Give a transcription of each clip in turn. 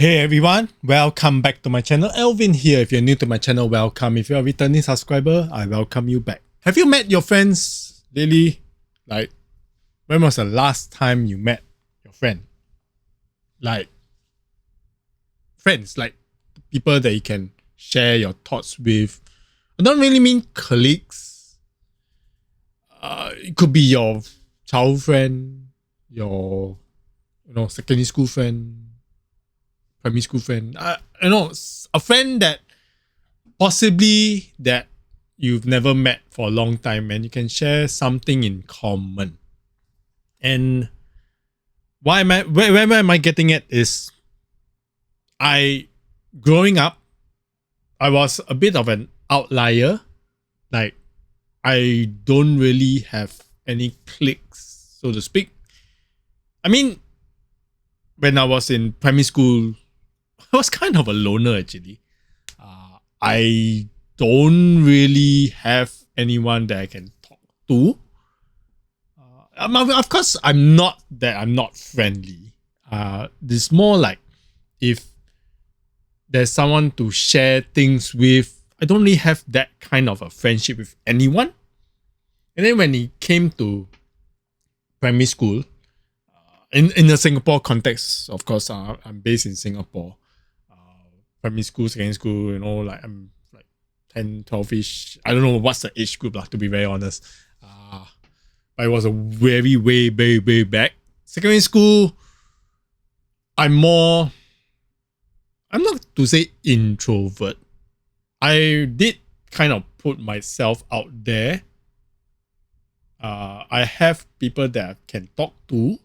Hey everyone, welcome back to my channel. Elvin here. If you're new to my channel, welcome. If you're a returning subscriber, I welcome you back. Have you met your friends lately? Like, when was the last time you met your friend? Like, friends, like people that you can share your thoughts with. I don't really mean colleagues. It could be your childhood friend, your secondary school friend, primary school friend, a friend that possibly that you've never met for a long time and you can share something in common. And where am I getting at is growing up, I was a bit of an outlier. Like, I don't really have any cliques, so to speak. I mean, when I was in primary school, I was kind of a loner actually. I don't really have anyone that I can talk to. Of course, I'm not friendly. It's more like if there's someone to share things with, I don't really have that kind of a friendship with anyone. And then when it came to primary school, in the Singapore context, of course, I'm based in Singapore. Primary school, secondary school, like I'm like 10, 12-ish. I don't know what's the age group, to be very honest. But it was a very, way back. Secondary school, I'm not to say introvert. I did kind of put myself out there. I have people that I can talk to,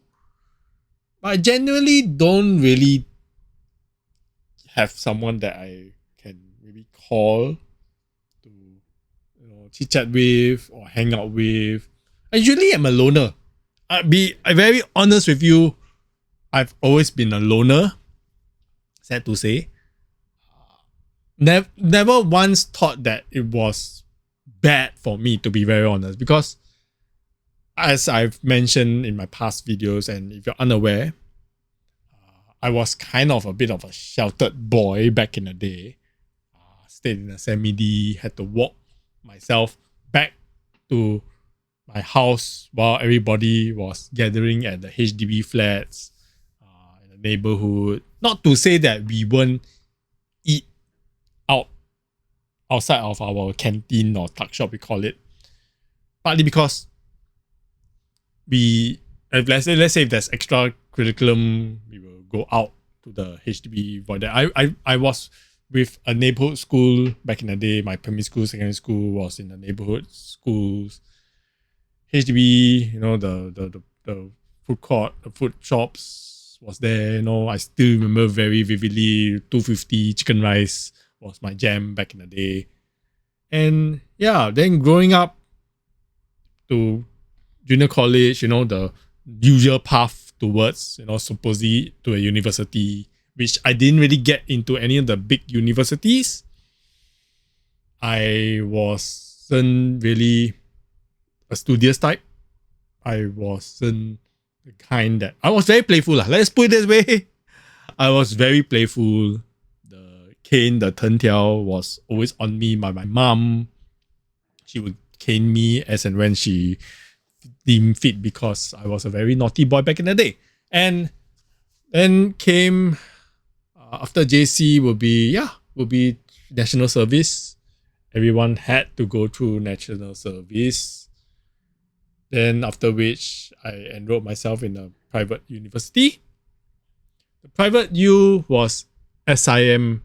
but I generally don't really have someone that I can maybe call to chit chat with or hang out with. I usually am a loner. I'm very honest with you. I've always been a loner. Sad to say. Never once thought that it was bad for me, to be very honest, because as I've mentioned in my past videos, and if you're unaware, I was kind of a bit of a sheltered boy back in the day. Stayed in a semi-D, had to walk myself back to my house while everybody was gathering at the HDB flats in the neighborhood. Not to say that we won't eat outside of our canteen or tuck shop, we call it. Partly because let's say if there's extra curriculum, we will go out to the HDB for that. I was with a neighborhood school back in the day. My primary school, secondary school was in the neighborhood schools. HDB, the food court, the food shops was there. I still remember very vividly. 250 chicken rice was my jam back in the day. And yeah, then growing up to junior college, the usual path towards, supposedly to a university, which I didn't really get into any of the big universities. I wasn't really a studious type. I wasn't the kind that... I was very playful. Let's put it this way. I was very playful. The cane, the turntail was always on me by my mom. She would cane me as and when she deemed fit, because I was a very naughty boy back in the day. And then came after JC will be national service. Everyone had to go through national service. Then after which I enrolled myself in a private university. The private U was SIM,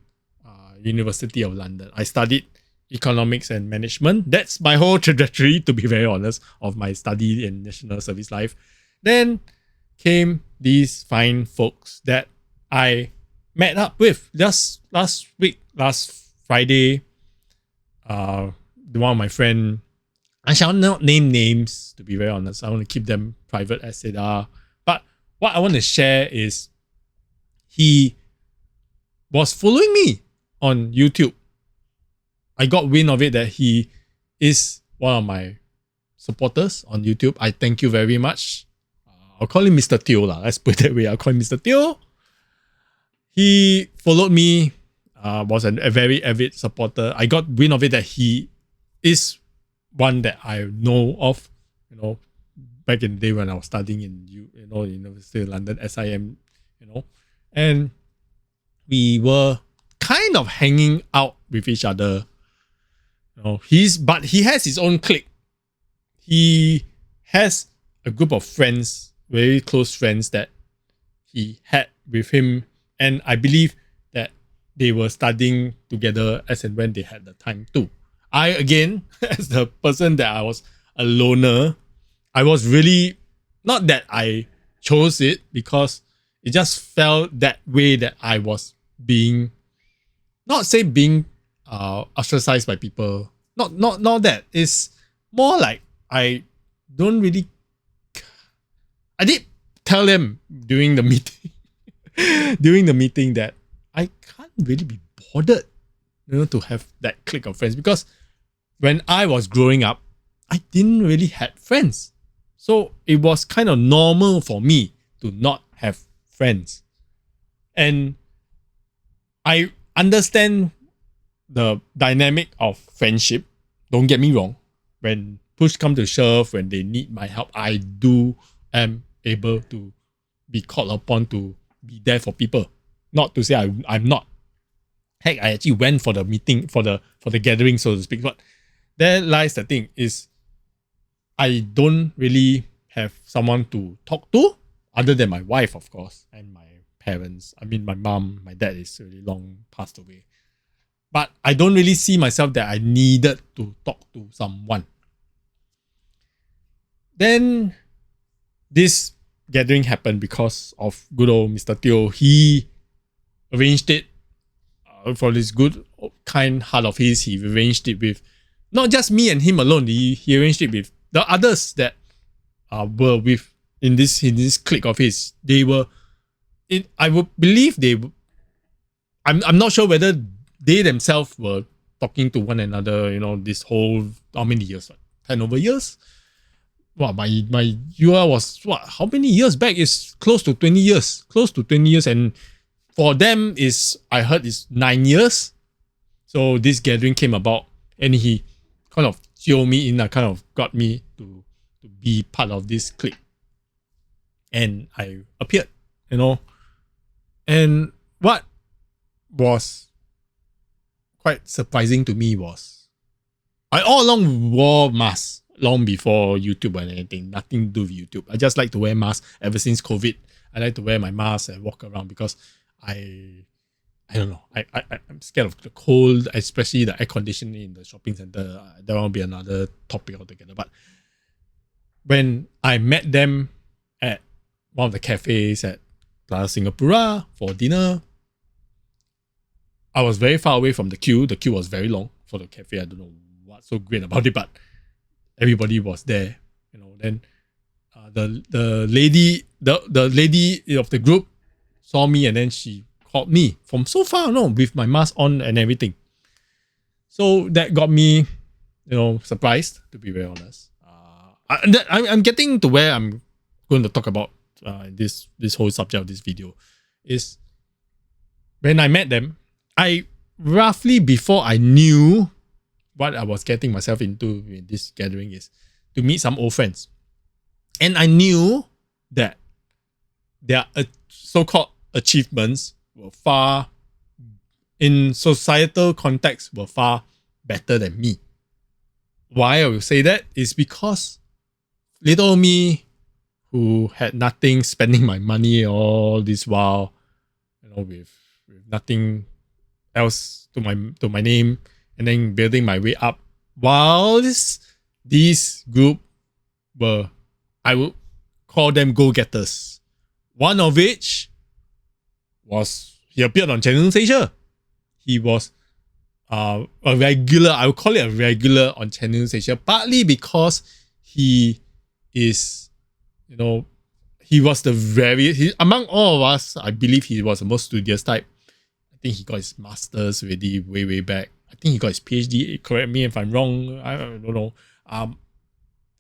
University of London. I studied economics and management. That's my whole trajectory, to be very honest, of my study in national service life. Then came these fine folks that I met up with just last Friday. One of my friend, I shall not name names, to be very honest. I want to keep them private as it are. But what I want to share is he was following me on YouTube. I got wind of it that he is one of my supporters on YouTube. I thank you very much. I'll call him Mr. Teo. Let's put it that way. I'll call him Mr. Teo. He followed me, was a very avid supporter. I got wind of it that he is one that I know of, back in the day when I was studying in University of London, SIM, and we were kind of hanging out with each other. But he has his own clique. He has a group of friends, very close friends that he had with him, and I believe that they were studying together as and when they had the time too. I, again, as the person that I was a loner, I was really, not that I chose it, because it just felt that way, that I was being, not say being ostracized by people. Not that. It's more like I don't really. I did tell them during the meeting, that I can't really be bothered, to have that clique of friends, because when I was growing up, I didn't really had friends. So it was kind of normal for me to not have friends. And I understand the dynamic of friendship. Don't get me wrong. When push come to shove, when they need my help, I am able to be called upon to be there for people. Not to say I'm not. Heck, I actually went for the meeting, for the gathering, so to speak. But there lies the thing, is I don't really have someone to talk to other than my wife, of course, and my parents. I mean, my mom, my dad is really long passed away. But I don't really see myself that I needed to talk to someone. Then this gathering happened because of good old Mr. Teo. He arranged it for this good kind heart of his. He arranged it with not just me and him alone. He arranged it with the others that were with in this clique of his. They were, I would believe they. I'm not sure whether they themselves were talking to one another. This whole, how many years? 10 over years. Wow, my UR was what? How many years back? Is close to 20 years. Close to 20 years, and for them I heard is 9 years. So this gathering came about, and he kind of threw me in, kind of got me to be part of this clique. And I appeared, And what was quite surprising to me was, I all along wore masks long before YouTube or anything. Nothing to do with YouTube. I just like to wear masks ever since COVID. I like to wear my mask and walk around because I don't know. I'm scared of the cold, especially the air conditioning in the shopping center. That will be another topic altogether. But when I met them at one of the cafes at Plaza Singapura for dinner, I was very far away from the queue. The queue was very long for the cafe. I don't know what's so great about it, but everybody was there. Then the lady of the group saw me, and then she called me from so far, with my mask on and everything. So that got me, surprised, to be very honest. I'm getting to where I'm going to talk about this whole subject of this video is when I met them. I roughly, before I knew what I was getting myself into in this gathering, is to meet some old friends, and I knew that their so-called achievements were far, in societal context, were far better than me. Why I will say that is because little me, who had nothing, spending my money all this while, with nothing else to my name, and then building my way up, while these group were, I would call them go-getters. One of which was, he appeared on Channel News Asia. He was a regular, I would call it a regular on Channel News Asia, partly because he is, he was among all of us, I believe he was the most studious type. I think he got his master's already way back. I think he got his PhD. Correct me if I'm wrong. I don't know.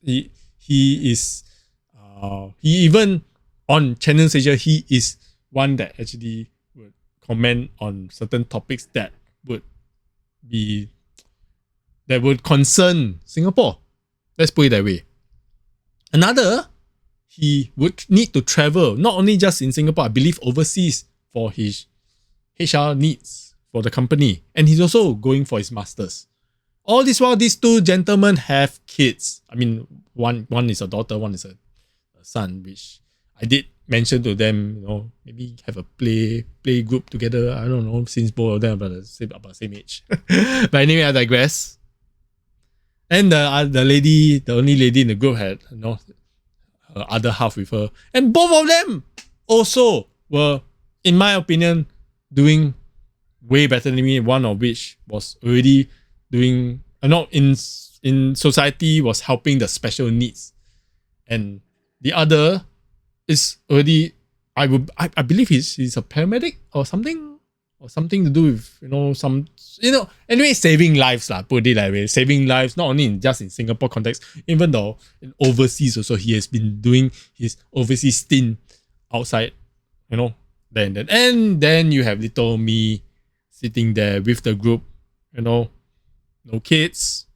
He is, he even on Channel News Asia, he is one that actually would comment on certain topics that would concern Singapore. Let's put it that way. Another, he would need to travel, not only just in Singapore, I believe overseas for his HR needs for the company. And he's also going for his master's. All this while, these two gentlemen have kids. I mean, one is a daughter, one is a son, which I did mention to them, maybe have a play group together. I don't know, since both of them are about the same age. But anyway, I digress. And the only lady in the group had, her other half with her. And both of them also were, in my opinion, doing way better than me. One of which was already doing, in society, was helping the special needs. And the other is already, I believe he's a paramedic or something to do with, anyway, saving lives lah, put it that way. Saving lives, not only just in Singapore context, even though in overseas also, he has been doing his overseas stint outside, and then you have little me sitting there with the group, no kids,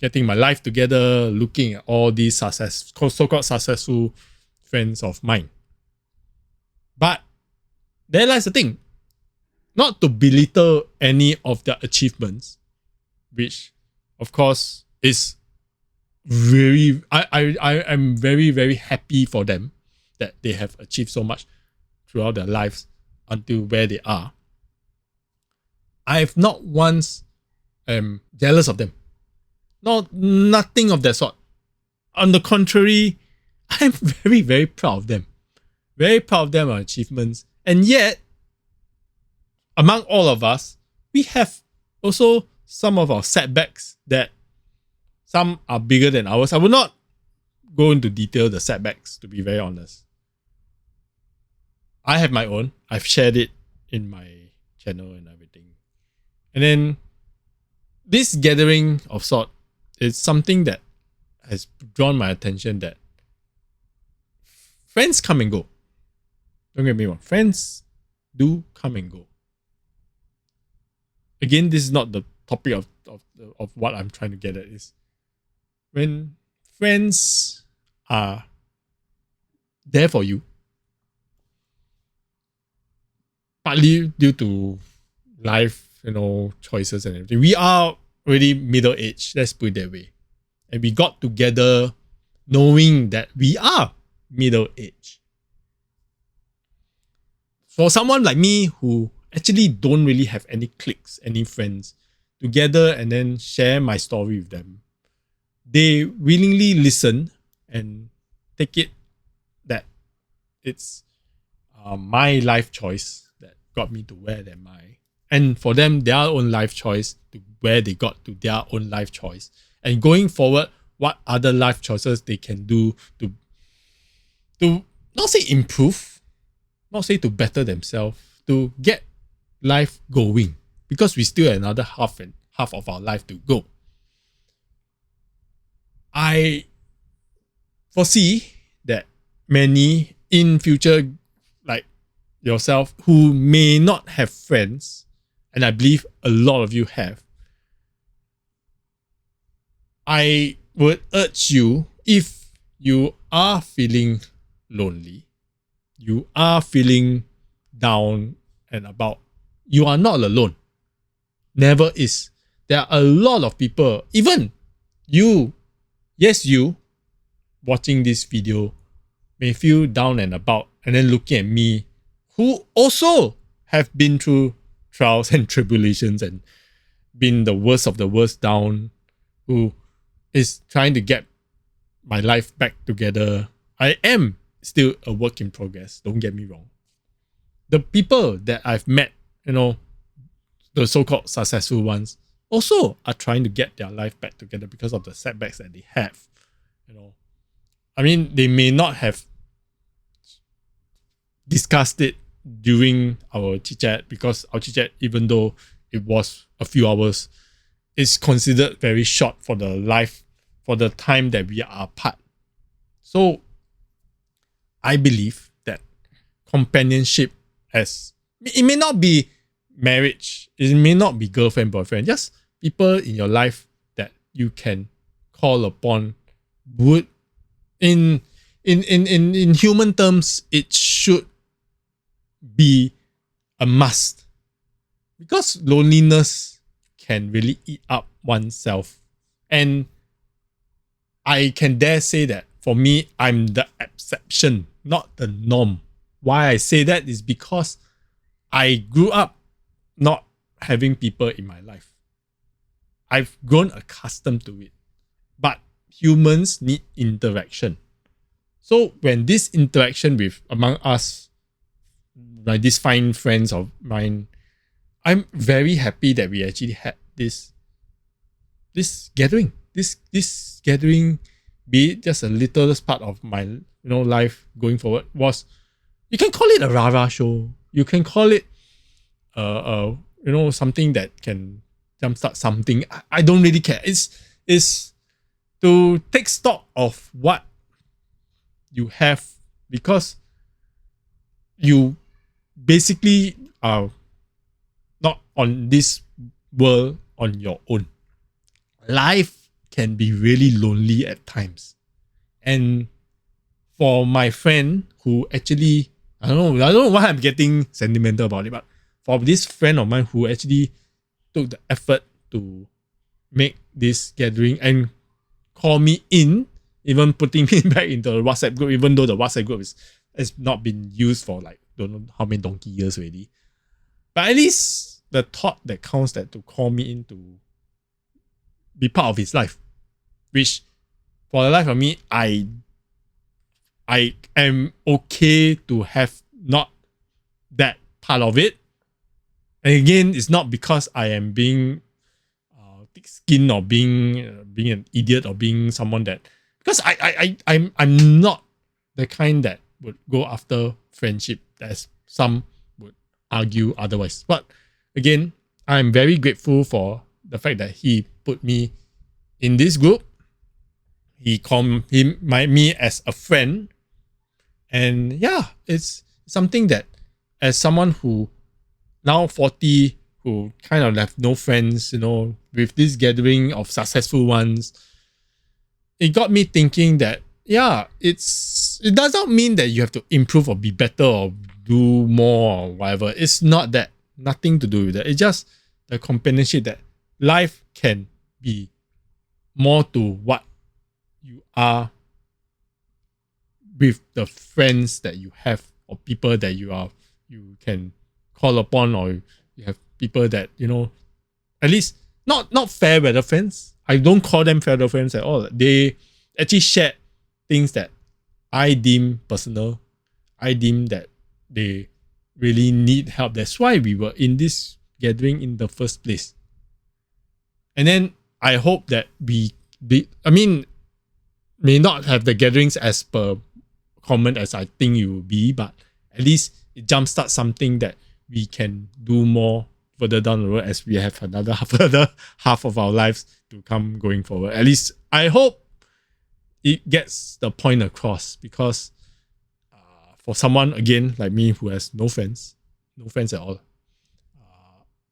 getting my life together, looking at all these so-called successful friends of mine. But there lies the thing. Not to belittle any of their achievements, which of course is I'm very, very happy for them that they have achieved so much throughout their lives until where they are. I've not once jealous of them. Nothing of that sort. On the contrary, I'm very, very proud of them. Very proud of their achievements. And yet, among all of us, we have also some of our setbacks that some are bigger than ours. I will not go into detail the setbacks, to be very honest. I have my own. I've shared it in my channel and everything. And then this gathering of sort is something that has drawn my attention, that friends come and go. Don't get me wrong. Friends do come and go. Again, this is not the topic of what I'm trying to get at. Is when friends are there for you, partly due to life, choices and everything. We are already middle-aged, let's put it that way. And we got together knowing that we are middle-aged. For someone like me who actually don't really have any cliques, any friends, together and then share my story with them, they willingly listen and take it that it's my life choice that got me to where am I. And for them, their own life choice to where they got to their own life choice. And going forward, what other life choices they can do to not say improve, not say to better themselves, to get life going. Because we still have another half of our life to go. I foresee that many in future, like yourself, who may not have friends, and I believe a lot of you have, I would urge you, if you are feeling lonely, you are feeling down and about, you are not alone. Never is. There are a lot of people, even you, yes, you, watching this video, may feel down and about, and then looking at me, who also have been through trials and tribulations and been the worst of the worst down, who is trying to get my life back together. I am still a work in progress, don't get me wrong. The people that I've met, the so-called successful ones, also are trying to get their life back together because of the setbacks that they have. I mean, they may not have discussed it during our chit-chat, because our chit-chat, even though it was a few hours, is considered very short for the time that we are apart. So I believe that companionship, as It may not be marriage. It may not be girlfriend, boyfriend. Just people in your life that you can call upon would in human terms, it should be a must. Because loneliness can really eat up oneself. And I can dare say that for me, I'm the exception, not the norm. Why I say that is because I grew up not having people in my life. I've grown accustomed to it. But humans need interaction. So when this interaction with among us, like these fine friends of mine, I'm very happy that we actually had this gathering. This gathering, be it just a little part of my life going forward, was, you can call it a rah-rah show. You can call it something that can jumpstart something. I don't really care. It's to take stock of what you have, because you basically are not on this world on your own. Life can be really lonely at times. And for my friend who actually, I don't know why I'm getting sentimental about it, but for this friend of mine who actually took the effort to make this gathering and call me in, even putting me back into the WhatsApp group, even though the WhatsApp group has not been used for like don't know how many donkey years already. But at least the thought that counts, that to call me in to be part of his life, which for the life of me, I am okay to have not that part of it. And again, it's not because I am being thick skin or being an idiot or being someone that, because I'm not the kind that would go after friendship, as some would argue otherwise. But again, I'm very grateful for the fact that he put me in this group. He called me as a friend. And yeah, it's something that, as someone who now 40, who kind of have no friends, with this gathering of successful ones, it got me thinking that, yeah, it does not mean that you have to improve or be better or do more or whatever. It's not that. Nothing to do with that. It's just the companionship that life can be more to what you are with the friends that you have, or people that you can call upon, or you have people that, at least not fair weather friends. I don't call them fair weather friends at all. They actually share things that I deem personal. I deem that they really need help. That's why we were in this gathering in the first place. And then I hope that may not have the gatherings as per common as I think it will be, but at least it jumpstarts something that we can do more further down the road, as we have another half of our lives to come going forward. At least I hope it gets the point across, because for someone, again, like me, who has no friends at all,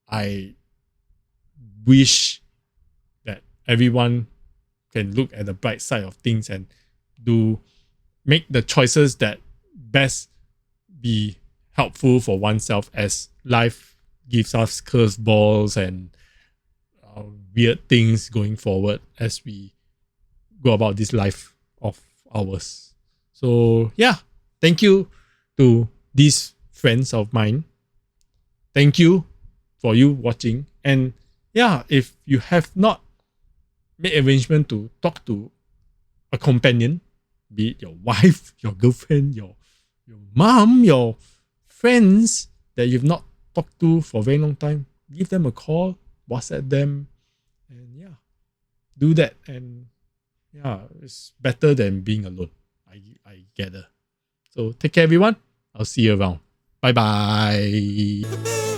I wish that everyone can look at the bright side of things and make the choices that best be helpful for oneself, as life gives us curveballs and weird things going forward as we go about this life of ours. So yeah, thank you to these friends of mine. Thank you for you watching. And yeah, if you have not made arrangement to talk to a companion, be it your wife, your girlfriend, your mom, your friends that you've not talked to for a very long time, give them a call, WhatsApp them, and yeah, do that. And yeah, it's better than being alone. I gather. So take care, everyone. I'll see you around. Bye bye.